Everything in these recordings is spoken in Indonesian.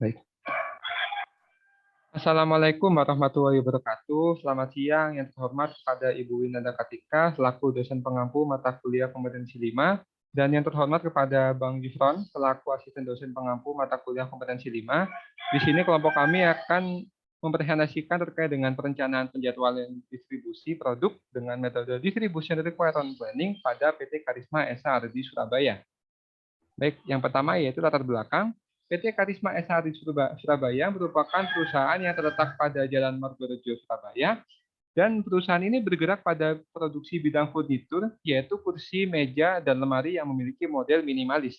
Baik. Assalamualaikum warahmatullahi wabarakatuh. Selamat siang yang terhormat kepada Ibu Winanda Kartika selaku dosen pengampu mata kuliah kompetensi 5 dan yang terhormat kepada Bang Yusron selaku asisten dosen pengampu mata kuliah kompetensi 5. Di sini kelompok kami akan mempresentasikan terkait dengan perencanaan penjadwalan distribusi produk dengan metode Distribution Requirement Planning pada PT Karisma SHR di Surabaya. Baik, yang pertama yaitu latar belakang. PT Karisma SHR di Surabaya merupakan perusahaan yang terletak pada Jalan Margorejo, Surabaya. Dan perusahaan ini bergerak pada produksi bidang furnitur, yaitu kursi, meja, dan lemari yang memiliki model minimalis.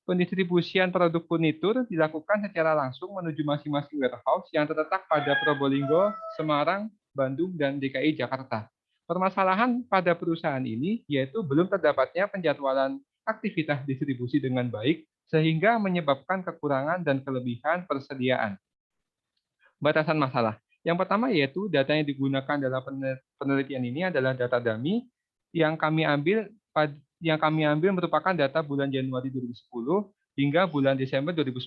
Pendistribusian produk furnitur dilakukan secara langsung menuju masing-masing warehouse yang terletak pada Probolinggo, Semarang, Bandung, dan DKI Jakarta. Permasalahan pada perusahaan ini yaitu belum terdapatnya penjadwalan aktivitas distribusi dengan baik sehingga menyebabkan kekurangan dan kelebihan persediaan. Batasan masalah. Yang pertama yaitu data yang digunakan dalam penelitian ini adalah data dummy yang kami ambil merupakan data bulan Januari 2010 hingga bulan Desember 2010.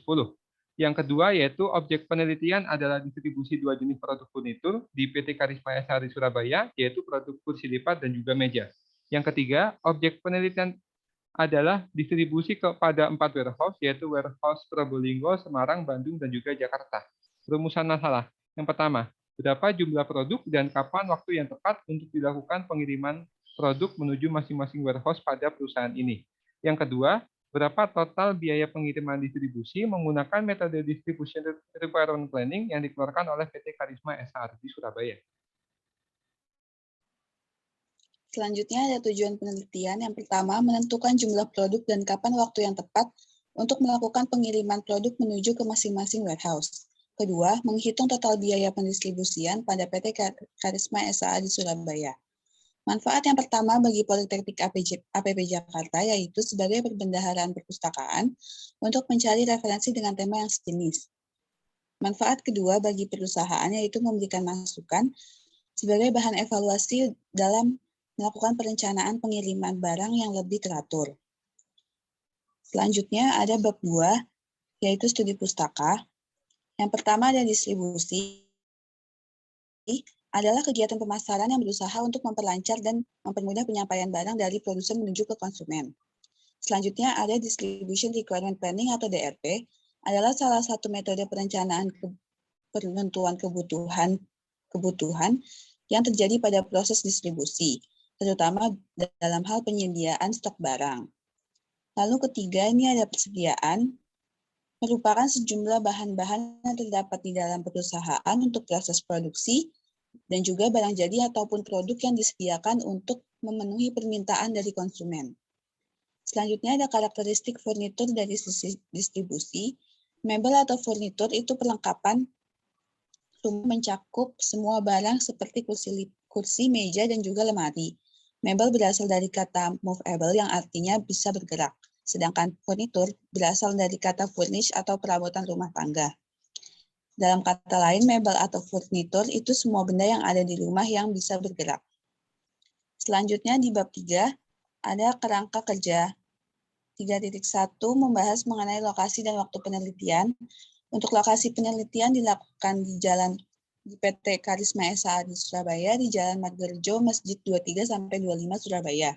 Yang kedua yaitu objek penelitian adalah distribusi dua jenis produk furnitur di PT Karisma SHR Surabaya, yaitu produk kursi lipat dan juga meja. Yang ketiga, objek penelitian adalah distribusi kepada 4 warehouse, yaitu warehouse Probolinggo, Semarang, Bandung, dan juga Jakarta. Rumusan masalah. Yang pertama, berapa jumlah produk dan kapan waktu yang tepat untuk dilakukan pengiriman produk menuju masing-masing warehouse pada perusahaan ini. Yang kedua, berapa total biaya pengiriman distribusi menggunakan metode Distribution Requirement Planning yang dikeluarkan oleh PT Karisma SHR di Surabaya. Selanjutnya ada tujuan penelitian. Yang pertama, menentukan jumlah produk dan kapan waktu yang tepat untuk melakukan pengiriman produk menuju ke masing-masing warehouse. Kedua, menghitung total biaya pendistribusian pada PT Karisma SHR di Surabaya. Manfaat yang pertama bagi Politeknik APP Jakarta yaitu sebagai perbendaharaan perpustakaan untuk mencari referensi dengan tema yang sejenis. Manfaat kedua bagi perusahaan yaitu memberikan masukan sebagai bahan evaluasi dalam melakukan perencanaan pengiriman barang yang lebih teratur. Selanjutnya ada bab 2, yaitu studi pustaka. Yang pertama ada distribusi, adalah kegiatan pemasaran yang berusaha untuk memperlancar dan mempermudah penyampaian barang dari produsen menuju ke konsumen. Selanjutnya ada Distribution Requirement Planning atau DRP, adalah salah satu metode perencanaan penentuan kebutuhan yang terjadi pada proses distribusi, terutama dalam hal penyediaan stok barang. Lalu ketiga, ini ada persediaan, merupakan sejumlah bahan-bahan yang terdapat di dalam perusahaan untuk proses produksi, dan juga barang jadi ataupun produk yang disediakan untuk memenuhi permintaan dari konsumen. Selanjutnya ada karakteristik furnitur dari sisi distribusi. Mebel atau furnitur itu perlengkapan mencakup semua barang seperti kursi, meja, dan juga lemari. Mebel berasal dari kata movable yang artinya bisa bergerak, sedangkan furnitur berasal dari kata furnish atau perabotan rumah tangga. Dalam kata lain, mebel atau furnitur itu semua benda yang ada di rumah yang bisa bergerak. Selanjutnya di bab 3 ada kerangka kerja. 3.1 membahas mengenai lokasi dan waktu penelitian. Untuk lokasi penelitian dilakukan di PT Karisma SHR di Surabaya, di Jalan Margorejo, Masjid 23-25 Surabaya.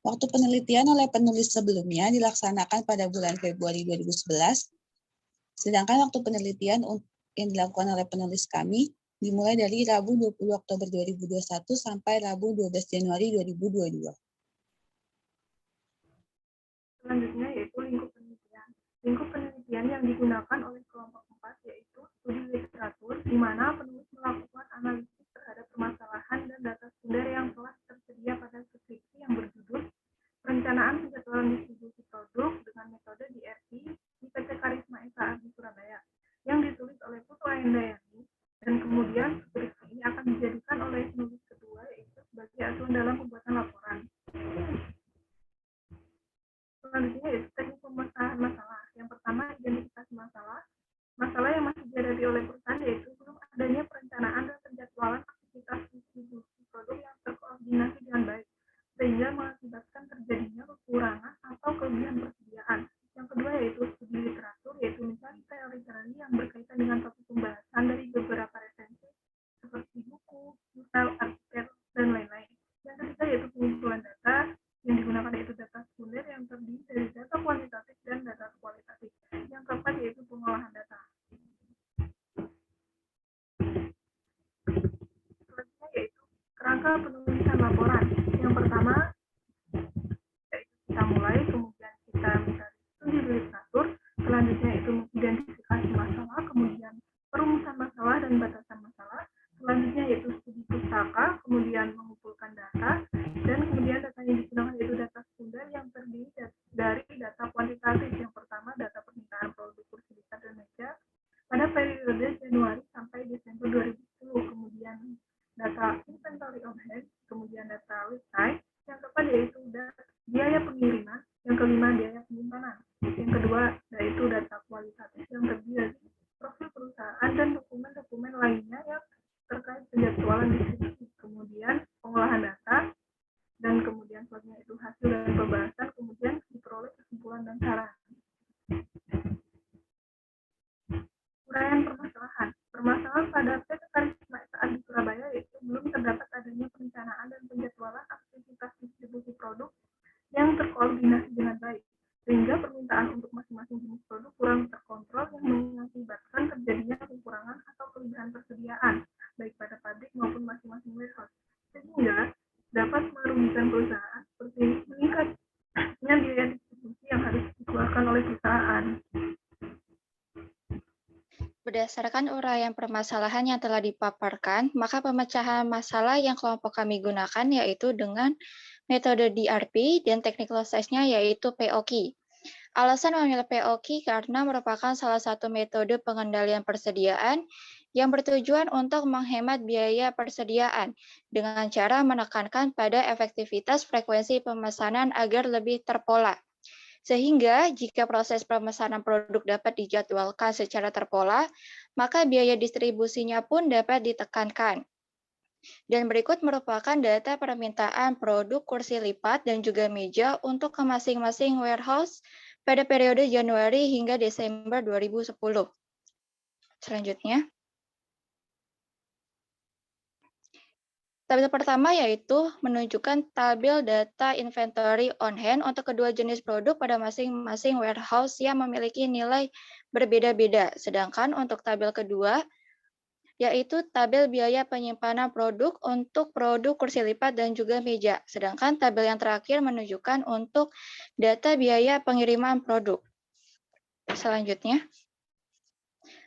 Waktu penelitian oleh penulis sebelumnya dilaksanakan pada bulan Februari 2011, sedangkan waktu penelitian yang dilakukan oleh penulis kami dimulai dari Rabu 20 Oktober 2021 sampai Rabu 12 Januari 2022. Selanjutnya yaitu lingkup penelitian. Lingkup penelitian yang digunakan oleh kelompok 4 yaitu studi literatur, di mana penulis melakukan analisis terhadap permasalahan dan data sumber yang telah tersedia pada skripsi yang berjudul Perencanaan Penjadwalan Distribusi Produk dengan Metode DRP di PT Karisma SHR di Surabaya, yang ditulis oleh Putu Ayandayani, dan kemudian skripsi ini akan dijadikan oleh penulis kedua yaitu sebagai acuan dalam pembuatan laporan. Selanjutnya yaitu teknik pemecahan masalah. Yang pertama, identifikasi masalah. Masalah yang masih dihadapi oleh perusahaan yaitu belum adanya perencanaan dan penjadwalan aktivitas distribusi produk yang terkoordinasi dengan baik, sehingga mengakibatkan terjadinya kekurangan atau kelebihan persediaan. Yang kedua yaitu studi literatur, yaitu mencari teori-teori yang pengolahan data. Selanjutnya yaitu kerangka penulisan laporan. Yang pertama, yaitu kita mulai, kemudian kita mencari studi di literatur, selanjutnya itu mengidentifikasi masalah, kemudian perumusan masalah dan batasan masalah, selanjutnya yaitu studi pustaka, kemudian mengumpulkan data, dan kemudian data yang digunakan yaitu data sekunder yang terdiri dari data kuantitatif. Yang pertama, data permintaan produk kursi lipat dan meja pada periode Januari sampai Desember 2010, kemudian data inventory on hand, kemudian data lead time, yang keempat yaitu biaya pengiriman, yang kelima biaya penyimpanan, yang kedua yaitu data kualitatif yang terdiri dari profil perusahaan dan dokumen-dokumen lainnya yang terkait penjadwalan distribusi, kemudian pengolahan data, dan kemudian selanjutnya itu hasil dan pembahasan, kemudian diperoleh kesimpulan dan saran. Uraian permasalahan. Permasalahan pada PT Karisma saat di Surabaya yaitu belum terdapat adanya perencanaan dan penjadwalan aktivitas distribusi produk yang terkoordinasi dengan baik, sehingga permintaan untuk masing-masing jenis produk kurang terkontrol yang mengakibatkan terjadinya kekurangan atau kelebihan persediaan, baik pada pabrik maupun masing-masing warehouse, sehingga dapat merugikan perusahaan seperti meningkatnya biaya distribusi yang harus dikeluarkan oleh perusahaan. Berdasarkan uraian permasalahan yang telah dipaparkan, maka pemecahan masalah yang kelompok kami gunakan yaitu dengan metode DRP dan teknik low-size-nya yaitu POK. Alasan memilih POK karena merupakan salah satu metode pengendalian persediaan yang bertujuan untuk menghemat biaya persediaan dengan cara menekankan pada efektivitas frekuensi pemesanan agar lebih terpola. Sehingga jika proses pemesanan produk dapat dijadwalkan secara terpola, maka biaya distribusinya pun dapat ditekankan. Dan berikut merupakan data permintaan produk kursi lipat dan juga meja untuk ke masing-masing warehouse pada periode Januari hingga Desember 2010. Selanjutnya. Tabel pertama yaitu menunjukkan tabel data inventory on hand untuk kedua jenis produk pada masing-masing warehouse yang memiliki nilai berbeda-beda. Sedangkan untuk tabel kedua yaitu tabel biaya penyimpanan produk untuk produk kursi lipat dan juga meja. Sedangkan tabel yang terakhir menunjukkan untuk data biaya pengiriman produk. Selanjutnya,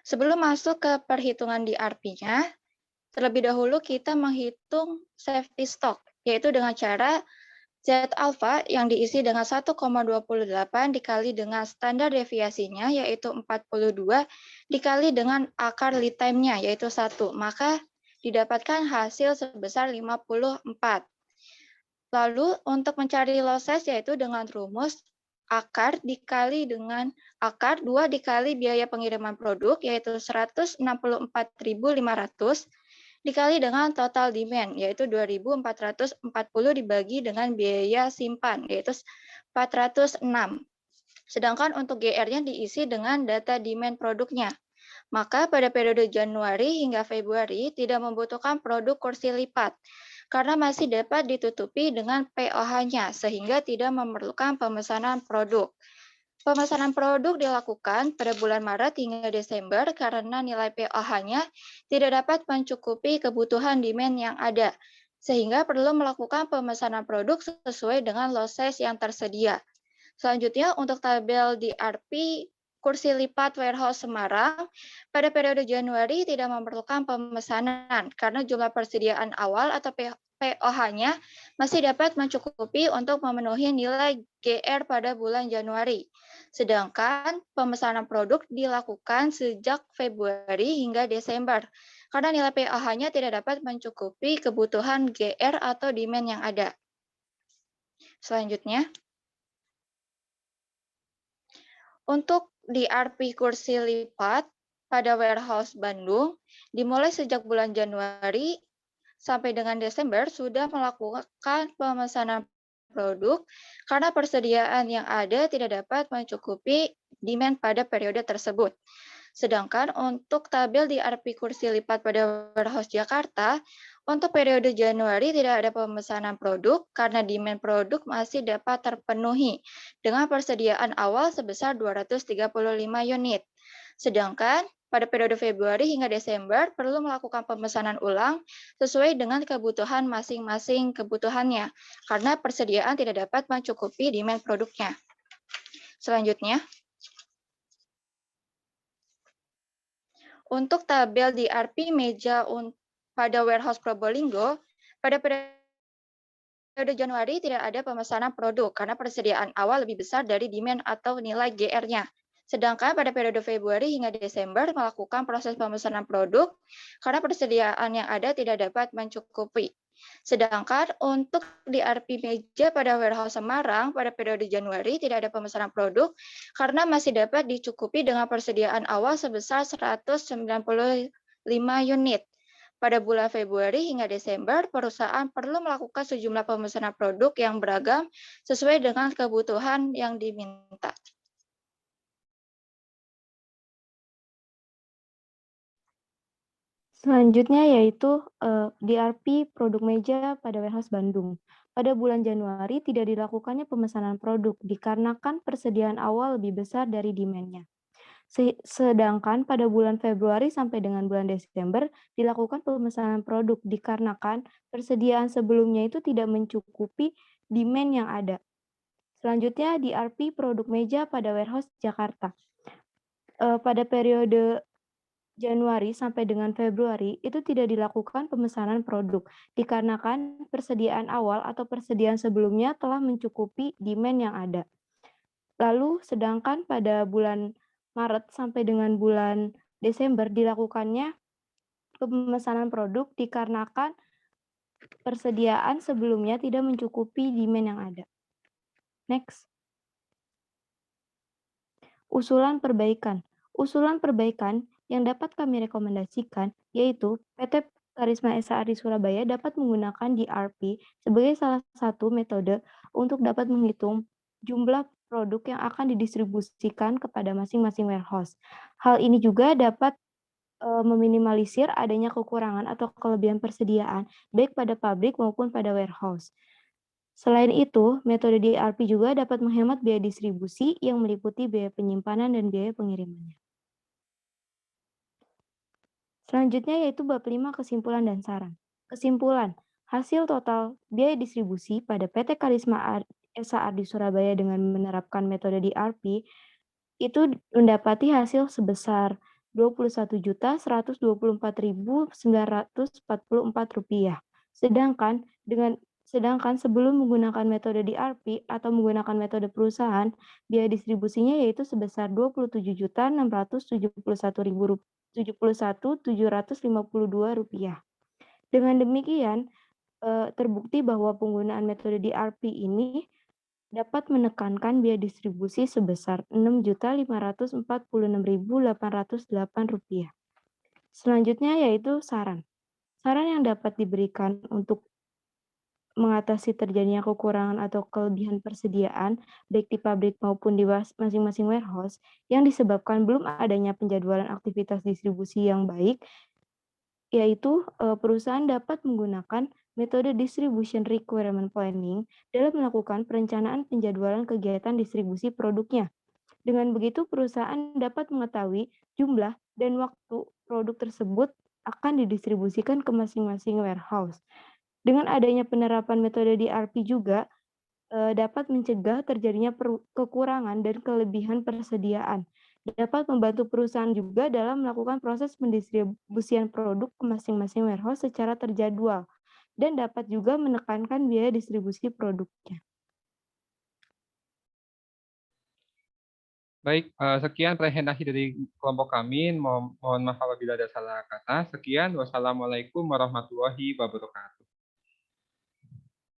sebelum masuk ke perhitungan DRP-nya, terlebih dahulu kita menghitung safety stock, yaitu dengan cara Z alpha yang diisi dengan 1,28 dikali dengan standar deviasinya, yaitu 42, dikali dengan akar lead time-nya, yaitu 1. Maka didapatkan hasil sebesar 54. Lalu untuk mencari losses, yaitu dengan rumus akar dikali dengan akar 2 dikali biaya pengiriman produk, yaitu 164.500, dikali dengan total demand, yaitu 2.440 dibagi dengan biaya simpan, yaitu 406. Sedangkan untuk GR-nya diisi dengan data demand produknya. Maka pada periode Januari hingga Februari tidak membutuhkan produk kursi lipat, karena masih dapat ditutupi dengan POH-nya, sehingga tidak memerlukan pemesanan produk. Pemesanan produk dilakukan pada bulan Maret hingga Desember karena nilai POH-nya tidak dapat mencukupi kebutuhan demand yang ada, sehingga perlu melakukan pemesanan produk sesuai dengan lot size yang tersedia. Selanjutnya, untuk tabel DRP kursi lipat warehouse Semarang, pada periode Januari tidak memerlukan pemesanan karena jumlah persediaan awal atau POH-nya masih dapat mencukupi untuk memenuhi nilai GR pada bulan Januari. Sedangkan pemesanan produk dilakukan sejak Februari hingga Desember, karena nilai POH-nya tidak dapat mencukupi kebutuhan GR atau demand yang ada. Selanjutnya, untuk DRP kursi lipat pada warehouse Bandung, dimulai sejak bulan Januari sampai dengan Desember sudah melakukan pemesanan produk karena persediaan yang ada tidak dapat mencukupi demand pada periode tersebut. Sedangkan untuk tabel DRP kursi lipat pada warehouse Jakarta, untuk periode Januari tidak ada pemesanan produk karena demand produk masih dapat terpenuhi dengan persediaan awal sebesar 235 unit. Sedangkan pada periode Februari hingga Desember perlu melakukan pemesanan ulang sesuai dengan kebutuhan masing-masing kebutuhannya, karena persediaan tidak dapat mencukupi demand produknya. Selanjutnya, untuk tabel DRP meja pada warehouse Probolinggo, pada periode Januari tidak ada pemesanan produk karena persediaan awal lebih besar dari demand atau nilai GR-nya. Sedangkan pada periode Februari hingga Desember melakukan proses pemesanan produk karena persediaan yang ada tidak dapat mencukupi. Sedangkan untuk DRP meja pada warehouse Semarang pada periode Januari tidak ada pemesanan produk karena masih dapat dicukupi dengan persediaan awal sebesar 195 unit. Pada bulan Februari hingga Desember, perusahaan perlu melakukan sejumlah pemesanan produk yang beragam sesuai dengan kebutuhan yang diminta. Selanjutnya yaitu DRP produk meja pada warehouse Bandung. Pada bulan Januari tidak dilakukannya pemesanan produk dikarenakan persediaan awal lebih besar dari demand-nya. Sedangkan pada bulan Februari sampai dengan bulan Desember dilakukan pemesanan produk dikarenakan persediaan sebelumnya itu tidak mencukupi demand yang ada. Selanjutnya DRP produk meja pada warehouse Jakarta. Pada periode Januari sampai dengan Februari itu tidak dilakukan pemesanan produk dikarenakan persediaan awal atau persediaan sebelumnya telah mencukupi demand yang ada. Lalu sedangkan pada bulan Maret sampai dengan bulan Desember dilakukannya pemesanan produk dikarenakan persediaan sebelumnya tidak mencukupi demand yang ada. Next. Usulan perbaikan. Usulan perbaikan yang dapat kami rekomendasikan yaitu PT Karisma SHR di Surabaya dapat menggunakan DRP sebagai salah satu metode untuk dapat menghitung jumlah produk yang akan didistribusikan kepada masing-masing warehouse. Hal ini juga dapat meminimalisir adanya kekurangan atau kelebihan persediaan baik pada pabrik maupun pada warehouse. Selain itu, metode DRP juga dapat menghemat biaya distribusi yang meliputi biaya penyimpanan dan biaya pengirimannya. Selanjutnya yaitu bab 5 kesimpulan dan saran. Kesimpulan, hasil total biaya distribusi pada PT Karisma SHR di Surabaya dengan menerapkan metode DRP itu mendapati hasil sebesar Rp21.124.944. Sedangkan sebelum menggunakan metode DRP atau menggunakan metode perusahaan, biaya distribusinya yaitu sebesar Rp27.671.752. Dengan demikian, terbukti bahwa penggunaan metode DRP ini dapat menekankan biaya distribusi sebesar Rp6.546.808. Selanjutnya yaitu saran. Saran yang dapat diberikan untuk mengatasi terjadinya kekurangan atau kelebihan persediaan baik di pabrik maupun di masing-masing warehouse yang disebabkan belum adanya penjadwalan aktivitas distribusi yang baik, yaitu perusahaan dapat menggunakan metode Distribution Requirement Planning dalam melakukan perencanaan penjadwalan kegiatan distribusi produknya. Dengan begitu, perusahaan dapat mengetahui jumlah dan waktu produk tersebut akan didistribusikan ke masing-masing warehouse. Dengan adanya penerapan metode DRP juga dapat mencegah terjadinya kekurangan dan kelebihan persediaan. Dapat membantu perusahaan juga dalam melakukan proses pendistribusian produk ke masing-masing warehouse secara terjadwal dan dapat juga menekankan biaya distribusi produknya. Baik, sekian presentasi dari kelompok kami. Mohon maaf apabila ada salah kata. Sekian, wassalamualaikum warahmatullahi wabarakatuh.